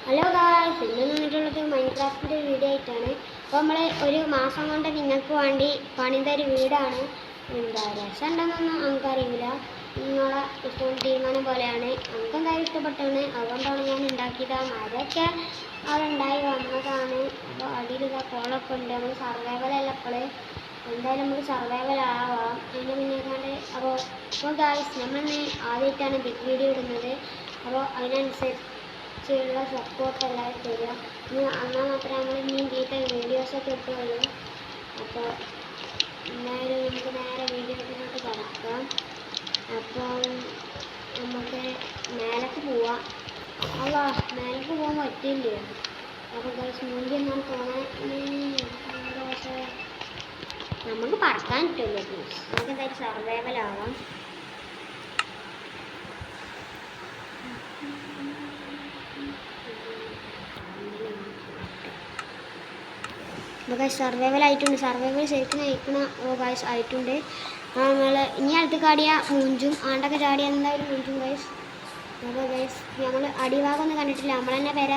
Hello guys, ഇന്ന് വന്നിട്ടുള്ളത് മൈൻക്രാഫ്റ്റിൻ്റെ video ആയിട്ടാണ്. അപ്പോൾ നമ്മൾ ഒരു മാസം കൊണ്ട് നിങ്ങൾക്ക് വേണ്ടി പണിതൊരു വീടാണ്. എന്താ രസം ഉണ്ടെന്നൊന്നും നമുക്കറിയില്ല, നിങ്ങളെ ഇഷ്ടം തീരുമാനം പോലെയാണ്. നമുക്ക് എന്തായാലും ഇഷ്ടപ്പെട്ടാണ്, അതുകൊണ്ടാണ് ഞാൻ ഉണ്ടാക്കിയത്. മരമൊക്കെ അവിടെ ഉണ്ടായി വന്നതാണ്. അപ്പോൾ അടിയിലുള്ള കോളൊക്കെ ഉണ്ട്. നമ്മൾ സർവൈവലല്ല ഇപ്പോൾ, എന്തായാലും നമുക്ക് സർവൈവൽ ആവാം. അതിന് മുന്നേക്കാണ്ട് അപ്പോൾ ഗായ്സ്, നമ്മളിന്ന് ആദ്യമായിട്ടാണ് ബിഗ് വീഡിയോ ഇടുന്നത്. അപ്പോൾ അതിനനുസരിച്ച് സപ്പോർട്ട് എല്ലാവരും തരിക. ഇനി എന്നാൽ മാത്രമേ നമ്മൾ ഇനിയും വീഡിയോസൊക്കെ ഇട്ടുള്ളൂ. അപ്പോൾ എന്തായാലും നമുക്ക് നേരെ വീഡിയോസിലോട്ട് കിടക്കാം. അപ്പം നമുക്ക് മേലേക്ക് പോവാം. അല്ല, മേലേക്ക് പോകാൻ പറ്റില്ലേ? അപ്പോൾ ഗൈസ് മുൻപ് എന്നാണ് തോന്നാൻ പക്ഷേ നമുക്ക് പറക്കാൻ പറ്റുമല്ലോ. പ്ലീസ് നമുക്ക് എന്തായാലും സർവൈവലാവാം. സർവൈവൽ ആയിട്ടുണ്ട്. സർവൈവൽ ശരിക്കും നയിക്കണ ഗൈസ് ആയിട്ടുണ്ട്. നമ്മൾ ഇനി അടുത്ത് കാടിയ മൂഞ്ചും ആണ്ടൊക്കെ ചാടിയ എന്തായാലും മൂഞ്ചും ഗൈസ്. അപ്പോൾ ഗൈസ് നമ്മൾ അടിഭാഗം ഒന്നും കണ്ടിട്ടില്ല. നമ്മൾ തന്നെ പേര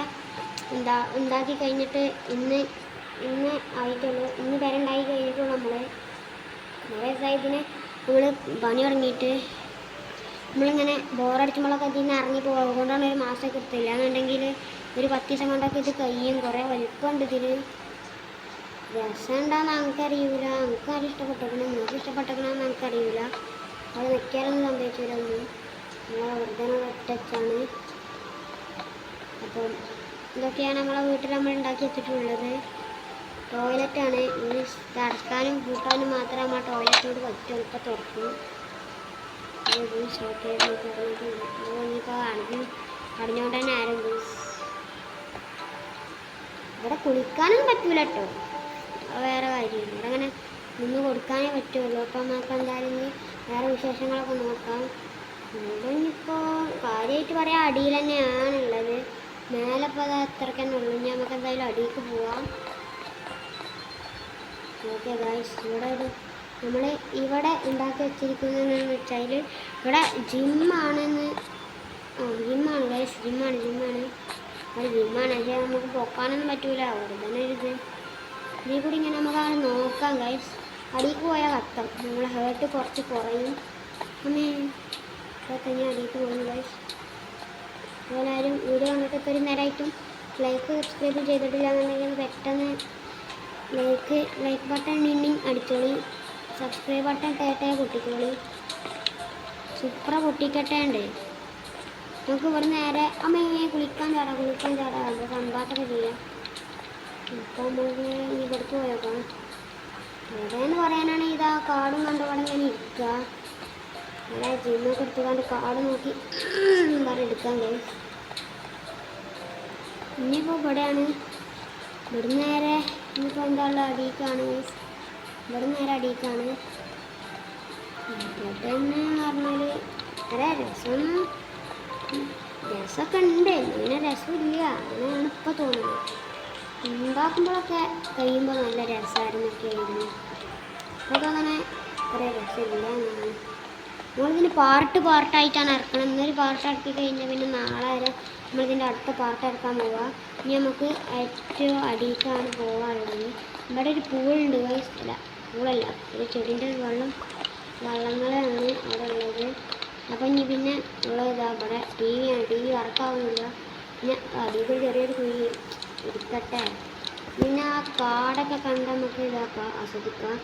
ഉണ്ടാക്കി കഴിഞ്ഞിട്ട് ഇന്ന് ആയിട്ടുള്ളൂ. ഇന്ന് പേര ഉണ്ടാക്കി കഴിഞ്ഞിട്ടുള്ളൂ. നമ്മൾ ഇതിനെ നമ്മൾ പണി തുടങ്ങിയിട്ട് നമ്മളിങ്ങനെ ബോറടിച്ചുമ്പോഴൊക്കെ ഇതിൽ നിന്ന് ഇറങ്ങി പോകും. അതുകൊണ്ടാണ് ഒരു മാസമൊക്കെ എടുത്തില്ല. എന്നുണ്ടെങ്കിൽ ഒരു 10 ദിവസം കൊണ്ടൊക്കെ ഇത് കഴിയും. കുറേ വലിപ്പമുണ്ട് ഇതിന്. രസം ഉണ്ടാകുന്ന നമുക്കറിയില്ല. നമുക്ക് ആരും ഇഷ്ടപ്പെട്ടേക്കണം, നിങ്ങൾക്ക് ഇഷ്ടപ്പെട്ടേക്കണമെന്ന് നമുക്കറിയില്ല. അത് നിൽക്കാനൊന്നും സംഭവിച്ചില്ല. ഒന്നും നമ്മളെ വെറുതെ ഒറ്റച്ചാണ്. അപ്പം ഇതൊക്കെയാണ് നമ്മളെ വീട്ടിൽ നമ്മൾ ഉണ്ടാക്കി വെച്ചിട്ടുള്ളത്. ടോയ്ലറ്റാണ്. ഇനി കിടക്കാനും കൂട്ടാനും മാത്രമേ നമ്മൾ ടോയ്ലറ്റിനോട് പറ്റും. ഇപ്പോൾ തുറക്കും. ഇനിയിപ്പോൾ അടിഞ്ഞുകൊണ്ട് തന്നെ ആരും ഇവിടെ കുളിക്കാനൊന്നും പറ്റൂല കേട്ടോ. വേറെ കാര്യമില്ല. ഇവിടെ അങ്ങനെ നിന്ന് കൊടുക്കാനേ പറ്റുള്ളൂ. അപ്പം നമുക്ക് എന്തായാലും വേറെ വിശേഷങ്ങളൊക്കെ നോക്കാം. ഇവിടെ ഇനിയിപ്പോൾ കാര്യമായിട്ട് പറയാം അടിയിൽ തന്നെയാണുള്ളത്. മേലെ ഇപ്പോൾ അത് അത്രയ്ക്ക് തന്നെ ഉള്ളൂ. ഇനി നമുക്ക് എന്തായാലും അടിയിലേക്ക് പോവാം. ഓക്കെ ഗൈസ്, നമ്മൾ ഇവിടെ ഉണ്ടാക്കി വെച്ചിരിക്കുന്നതെന്ന് വെച്ചാൽ ഇവിടെ ജിമ്മാണെന്ന്. ജിമ്മാണ് ഗൈസ്, ജിമ്മാണ് അത് ജിമ്മാണ്. പക്ഷേ നമുക്ക് പൊക്കാനൊന്നും പറ്റൂല. അവിടെ തന്നെ ഒരു ഇതിൽ കൂടി ഇങ്ങനെ നമുക്ക് അങ്ങനെ നോക്കാം ഗൈസ്. അടിയിലേക്ക് പോയാൽ കത്തം നമ്മളെ ഹേർട്ട് കുറച്ച് കുറയും. പിന്നെ കഴിഞ്ഞാൽ അടിയിലേക്ക് പോകുന്നു ഗൈസ്. എല്ലാവരും വീഡിയോ കണ്ടിട്ട് ഇപ്പോൾ ഒരു നേരമായിട്ടും ലൈക്ക് സബ്സ്ക്രൈബ് ചെയ്തിട്ടില്ല എന്നുണ്ടെങ്കിൽ പെട്ടെന്ന് ലൈക്ക് ബട്ടൺ വീണ്ടും അടിച്ചോളി. Subscribe button ടേട്ടയെ പൊട്ടിക്കോളി. സൂപ്പറ പൊട്ടിക്കട്ടെ ഉണ്ട്. നമുക്ക് ഇവിടെ നേരെ അമ്മയെ കുളിക്കാൻ ചാടാം അപ്പോൾ സമ്പാട്ടൊക്കെ ചെയ്യാം. ഇപ്പോൾ നമുക്ക് ഇവിടേക്ക് പോയേക്കാം. എവിടെയെന്ന് പറയാനാണ് ഇതാ കാടും കണ്ടപാടെ ഇങ്ങനെ ഇരിക്കുക. ഇവിടെ ജിമ്മൊക്കെ എടുത്തുകൊണ്ട് കാട് നോക്കി എടുക്കാൻ കഴിയും. ഇനിയിപ്പോൾ ഇവിടെയാണ്. ഇവിടെ നേരെ ഇനിയിപ്പോൾ എന്താ ഉള്ള അടിയിക്കാണ്. ഇവിടെ നേരെ അടിയിക്കാണ്. ഇവിടെന്ന് പറഞ്ഞാൽ വളരെ രസമൊക്കെ ഉണ്ട്. അങ്ങനെ രസമില്ല, അങ്ങനെയാണ് ഇപ്പോൾ തോന്നുന്നത്. ഉണ്ടാക്കുമ്പോഴൊക്കെ കഴിയുമ്പോൾ നല്ല രസമായിരുന്നൊക്കെ ആയിരുന്നു. അപ്പോൾ അങ്ങനെ കുറേ രസമില്ല എന്നാണ്. നമ്മളിതിന് പാർട്ടായിട്ടാണ് ഇറക്കണം. ഇന്നൊരു പാർട്ട് ഇറക്കി കഴിഞ്ഞാൽ പിന്നെ നാളെ വരെ നമ്മളിതിൻ്റെ അടുത്ത പാർട്ട് ഇറക്കാൻ പോവുക. ഇനി നമുക്ക് ഏറ്റവും അടിയിലേക്കാണ് പോകാനുള്ളത്. ഇവിടെ ഒരു പൂളുണ്ട് ഗൈസ്. പൂളല്ല, ഒരു ചെടീൻ്റെ വള്ളങ്ങളാണ് അവിടെ ഉള്ളത്. അപ്പോൾ ഇനി പിന്നെ ഉള്ളത് ഇതാ ഇവിടെ ടി വി വർക്കാവുന്നില്ല. പിന്നെ അടിയിൽ ചെറിയൊരു കുഴി ഇരിക്കട്ടെ. പിന്നെ ആ കാടൊക്കെ കണ്ട് നമുക്ക് ഇതാക്കാം, ആസ്വദിക്കാം.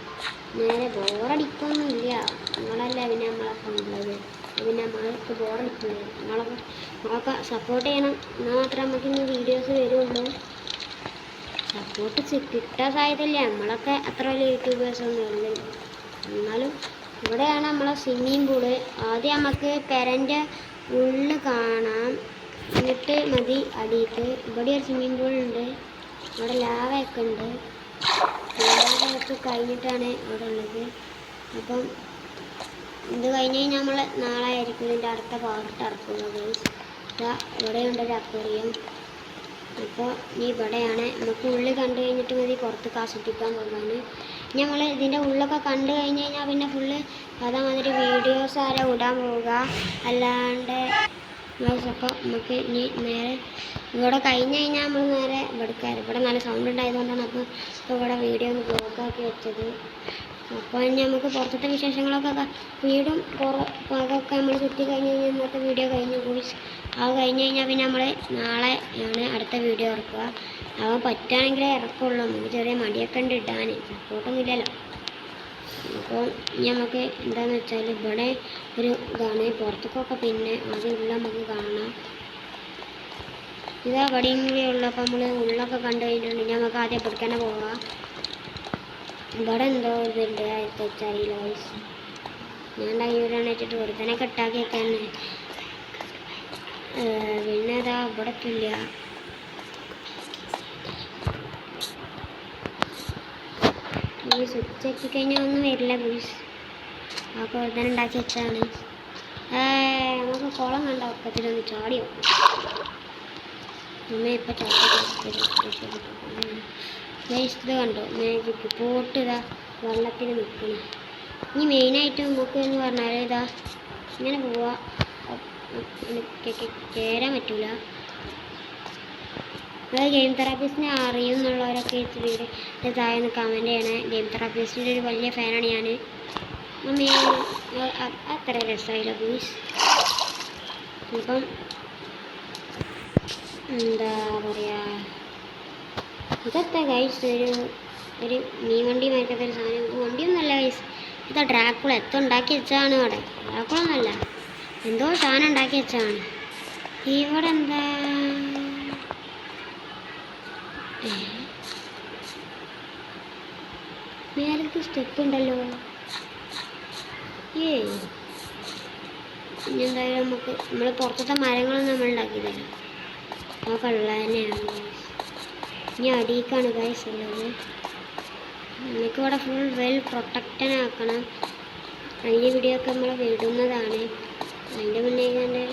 നേരെ ബോറടിക്കൊന്നുമില്ല. നിങ്ങളല്ലേ പിന്നെ നമ്മളൊക്കെ ഉള്ളത്. പിന്നെ നമ്മൾക്ക് ബോറടിക്കില്ല. നമ്മളൊക്കെ സപ്പോർട്ട് ചെയ്യണം. എന്നാൽ മാത്രമേ നമുക്ക് ഇന്ന് വീഡിയോസ് വരുള്ളൂ. സപ്പോർട്ട് കിട്ടാൻ സാധ്യതയില്ല. നമ്മളൊക്കെ അത്ര വലിയ യൂട്യൂബേഴ്സൊന്നും ഇല്ല. എന്നാലും ഇവിടെയാണ് നമ്മളെ സ്വിമ്മിങ് പൂള്. ആദ്യം നമുക്ക് പെരൻ്റെ ഉള്ളിൽ കാണാം, എന്നിട്ട് മതി അടിയിട്ട്. ഇവിടെ ഒരു സ്വിമ്മിങ് പൂളുണ്ട്. അവിടെ ലാവയൊക്കെ ഉണ്ട്. ലാവയൊക്കെ കഴിഞ്ഞിട്ടാണ് അവിടെ ഉള്ളത്. അപ്പം ഇത് കഴിഞ്ഞ് കഴിഞ്ഞാൽ നമ്മൾ നാളെ ആയിരിക്കും ഇതിൻ്റെ അടുത്ത പാർട്ട് ഇറക്കുന്നത്. ഇവിടെയുണ്ട് ഒരു അക്വേറിയം. അപ്പോൾ ഈ ഇവിടെയാണ്. നമുക്ക് ഉള്ളിൽ കണ്ടു കഴിഞ്ഞിട്ട് മതി പുറത്ത് ആസ്വദിക്കാൻ പോകാൻ. നമ്മൾ ഇതിൻ്റെ ഉള്ളൊക്കെ കണ്ടു കഴിഞ്ഞ് കഴിഞ്ഞാൽ പിന്നെ ഫുള്ള് അതേമാതിരി വീഡിയോസ് ആരോ ഇടാൻ പോവുക. അല്ലാണ്ട് ഗൈസ്. അപ്പോൾ നമുക്ക് ഇനി നേരെ ഇവിടെ കഴിഞ്ഞ് കഴിഞ്ഞാൽ നമ്മൾ നേരെ ഇവിടെ നല്ല സൗണ്ട് ഉണ്ടായതുകൊണ്ടാണ് അപ്പോൾ ഇവിടെ വീഡിയോ ഒന്ന് ബ്ലോക്കാക്കി വെച്ചത്. അപ്പോൾ ഇനി നമുക്ക് പുറത്തത്തെ വിശേഷങ്ങളൊക്കെ വീടും പുറത്തൊക്കെ നമ്മൾ ചുറ്റി കഴിഞ്ഞ് കഴിഞ്ഞാൽ ഇന്നത്തെ വീഡിയോ കഴിഞ്ഞു പോയി. അത് കഴിഞ്ഞ് കഴിഞ്ഞാൽ പിന്നെ നമ്മൾ നാളെ ആണ് അടുത്ത വീഡിയോ ഇറക്കുക. അത് പറ്റുകയാണെങ്കിലേ ഇറക്കുള്ളൂ. നമുക്ക് ചെറിയ മടിയൊക്കെ ഉണ്ട് ഇടാൻ, സപ്പോർട്ടൊന്നും ഇല്ലല്ലോ. അപ്പോൾ നമുക്ക് എന്താണെന്ന് വെച്ചാൽ ഇവിടെ ഒരു ഇതാണ്, പുറത്തേക്കൊക്കെ പിന്നെ അതിലുള്ള നമുക്ക് കാണാം. ഇതാ ഇവിടെയും കൂടി ഉള്ള. അപ്പോൾ നമ്മൾ ഉള്ളൊക്കെ കണ്ടു കഴിഞ്ഞിട്ടുണ്ടെങ്കിൽ നമുക്ക് ആദ്യം പിടിക്കാനെ പോവാം. ഇവിടെ എന്തോ ഇതുണ്ട് അറിയില്ല വയസ്സ്. ഞാൻ ഡൈവറാണ് വെച്ചിട്ട് ഒരുത്തനെ കെട്ടാക്കിയൊക്കെ തന്നെ. പിന്നെ അതാ ഇവിടെ ഇല്ല. ഈ സ്വിച്ച് എത്തിക്കഴിഞ്ഞാൽ ഒന്നും വരില്ല പ്ലീസ്. അപ്പോൾ ഒരുത്തനെ ഉണ്ടാക്കി വെച്ചാണ്. നമുക്ക് കുളം കണ്ട ഒക്കത്തിലൊന്ന് ചാടി വെക്കും. അമ്മ ഇപ്പം ഇത് കണ്ടോ മാജിക്ക് പോട്ട് ഇതാ വെള്ളത്തിൽ നിൽക്കണം. ഇനി മെയിനായിട്ട് നമുക്ക് എന്ന് പറഞ്ഞാൽ ഇതാ ഇങ്ങനെ പോവാ, കയറാൻ പറ്റൂല. അത് ഗെയിം തെറാപ്പിസ്റ്റിനെ അറിയും എന്നുള്ളവരൊക്കെ വീഡിയോ താഴെ കമൻറ്റ് ചെയ്യണേ. ഗെയിം തെറാപ്പിസ്റ്റിൻ്റെ ഒരു വലിയ ഫാനാണ് ഞാൻ. അത്ര രസമായില്ല പ്ലീസ്. ഇപ്പം എന്താ പറയുക, ഇതൊക്കെ ഗൈസ് ഒരു മീൻ വണ്ടി മരക്കത്തെ ഒരു സാധനം. വണ്ടിയൊന്നുമല്ല ഗൈസ്, ഇതാ ഡ്രാക്കുള എത്ര ഉണ്ടാക്കി വെച്ചതാണ്. അവിടെ ഡ്രാക്കുളൊന്നുമല്ല, എന്തോ സാധനം ഉണ്ടാക്കി വെച്ചതാണ്. ഇവിടെ എന്താ നേരത്തെ സ്റ്റെപ്പ് ഉണ്ടല്ലോ. ഇനി എന്തായാലും നമ്മൾ പുറത്തത്തെ മരങ്ങളൊന്നും നമ്മൾ ഉണ്ടാക്കിയതല്ല, അതൊക്കെ ഉള്ളത് തന്നെയാണ്. ഇനി അടിയിക്കാണ് ഗൈസ് ഉള്ളത്. നമുക്കിവിടെ ഫുൾ വെൽ പ്രൊട്ടക്റ്റഡ് ആക്കണം. അതിൻ്റെ വീഡിയോ ഒക്കെ നമ്മൾ വിടുന്നതാണ്. അതിൻ്റെ മുന്നേ കണ്ട്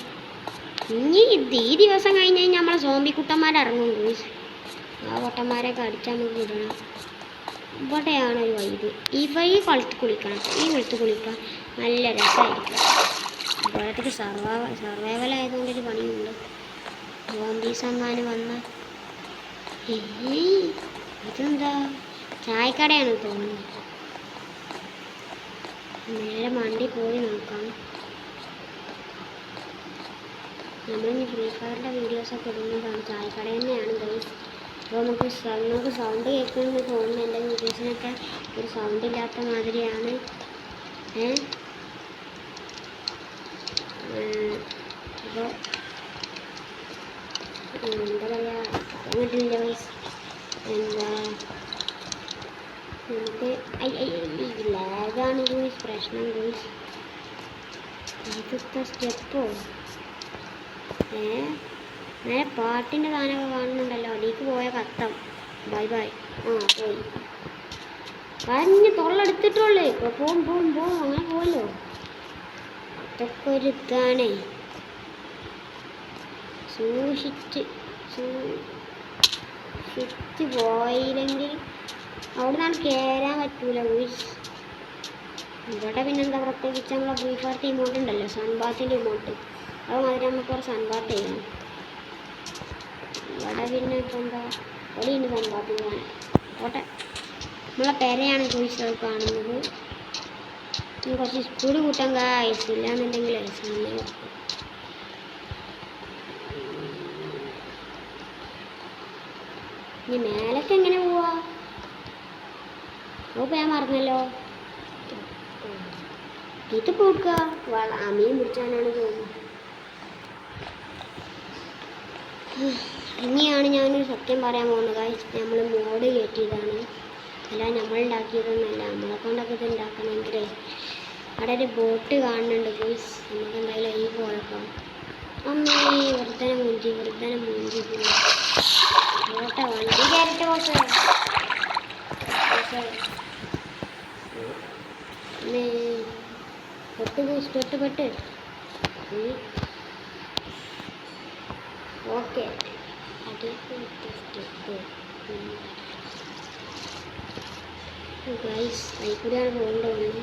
ഇനി ഈ ദിവസം കഴിഞ്ഞ് കഴിഞ്ഞാൽ നമ്മളെ സോംബി കുട്ടന്മാരിറങ്ങും ഗൈസ്. ആ പൊട്ടന്മാരെയൊക്കെ അടിച്ചാൽ നമുക്ക് വിടണം. ഇവിടെയാണ് ഒരു വൈബ്. ഈ കുളത്ത് കുളിക്കണം. ഈ കുളത്ത് കുളിക്കാൻ നല്ല രസമായിരിക്കും. ഇവിടത്തേക്ക് സർവൈവൽ ആയതുകൊണ്ടൊരു പണിയുണ്ട്. സോംബീസ് എങ്ങാനും വന്ന ഇതെന്താ ചായക്കടയാണ് തോന്നുന്നു. നേരെ മണ്ടി പോയി നോക്കാം. നമ്മളിനി ഫ്രീ ഫയറിൻ്റെ വീഡിയോസൊക്കെ ഇടുന്നതാണ്. ചായക്കട തന്നെയാണ് ഗൈസ്. അപ്പോൾ നമുക്ക് സൗണ്ട് കേൾക്കണമെന്ന് തോന്നുന്നു. എൻ്റെ വീഡിയോസിനൊക്കെ ഒരു സൗണ്ട് ഇല്ലാത്ത മാതിരിയാണ്. അപ്പോൾ എന്താ പറയുക, അങ്ങോട്ടില്ല ഗൈസ്. എന്താ നമുക്ക് ലാഗാണ് ഗൈസ് പ്രശ്നം ഗൈസ്. ഇതൊക്കെ സ്റ്റെപ്പോ നേരെ പാട്ടിൻ്റെ സാധനമൊക്കെ കാണുന്നുണ്ടല്ലോ. അടിക്ക് പോയ കത്തം ബൈ ബൈ. പോയി പറഞ്ഞ് തൊള്ളെടുത്തിട്ടുള്ളേ. ഇപ്പോൾ പോവും അങ്ങനെ പോവല്ലോ. അതൊക്കെ ഒരു ഇതാണേ. സൂക്ഷിച്ച് പോയില്ലെങ്കിൽ അവിടെ നിന്നാണ് കയറാൻ പറ്റൂല ഗൈസ്. ഇവിടെ പിന്നെന്താ പ്രത്യേകിച്ച് നമ്മളെ ഫ്രീ ഫയർ ഇമോട്ട് ഉണ്ടല്ലോ, സൺബാത്തിൻ്റെ ഇമോട്ട്. അത് മാതിരി നമുക്ക് ഒരു സൺബാത്ത് ചെയ്യണം. ഇവിടെ പിന്നെ ഇപ്പം എന്താ ഇവിടെയുണ്ട് സൺബാത്തിൻ്റെ സാധനം. ഓട്ടെ നമ്മളെ പെരയാണ് ഗൈസ് അത് കാണുന്നത്. കുറച്ച് സ്പീഡ് കൂട്ടാൻ ഗൈസ്, ഇല്ലാന്നുണ്ടെങ്കിൽ സമയം. ഇനി മേലൊക്കെ എങ്ങനെ പോവാ? ഞാൻ മറന്നല്ലോ. ഇത് പോക്കുക മീൻ പിടിച്ചാനാണ് തോന്നുന്നത്. ഇനിയാണ് ഞാനൊരു സത്യം പറയാൻ പോകുന്നത് ഗൈസ്. നമ്മൾ മോഡ് കയറ്റിയതാണ്, അല്ല നമ്മൾ ഉണ്ടാക്കിയതൊന്നുമല്ല. നമ്മളെ കൊണ്ടൊക്കെ ഇത് ഉണ്ടാക്കണമെങ്കിൽ അവിടെ ഒരു ബോട്ട് കാണുന്നുണ്ട് ഗൈസ്. നമുക്ക് എന്തായാലും ഈ പോയപ്പോൾ അമ്മേ വെറുതെ മൂഞ്ചി ബോട്ടെ വണ്ടി കയറിട്ട് ബോട്ട് പെട്ട് ഓക്കെ. ഗൈസ് അതിൽക്കൂടിയാണ് പോകേണ്ടത്.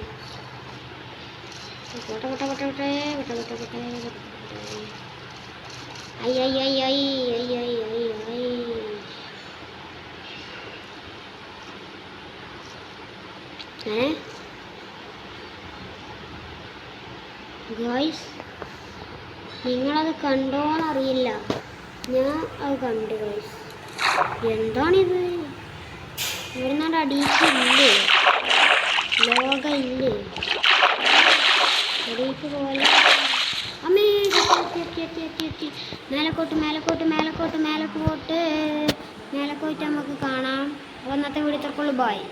പോട്ടെ I I I I I I I I guys, നിങ്ങളത് കണ്ടോന്നറിയില്ല, ഞാൻ അത് കണ്ടു ഗായ്സ്. എന്താണിത്? ഇവിടുന്നാണ്ട് അടിയിക്കില്ലേ? ലോക ഇല്ലേ? അടിയിക്ക് പോലെ അമ്മേ എത്തി. മേലക്കോട്ട് നമുക്ക് കാണാം. അപ്പോൾ ഇന്നത്തെ വീഡിയോ ഇത്രക്കുള്ളൂ. ബൈ.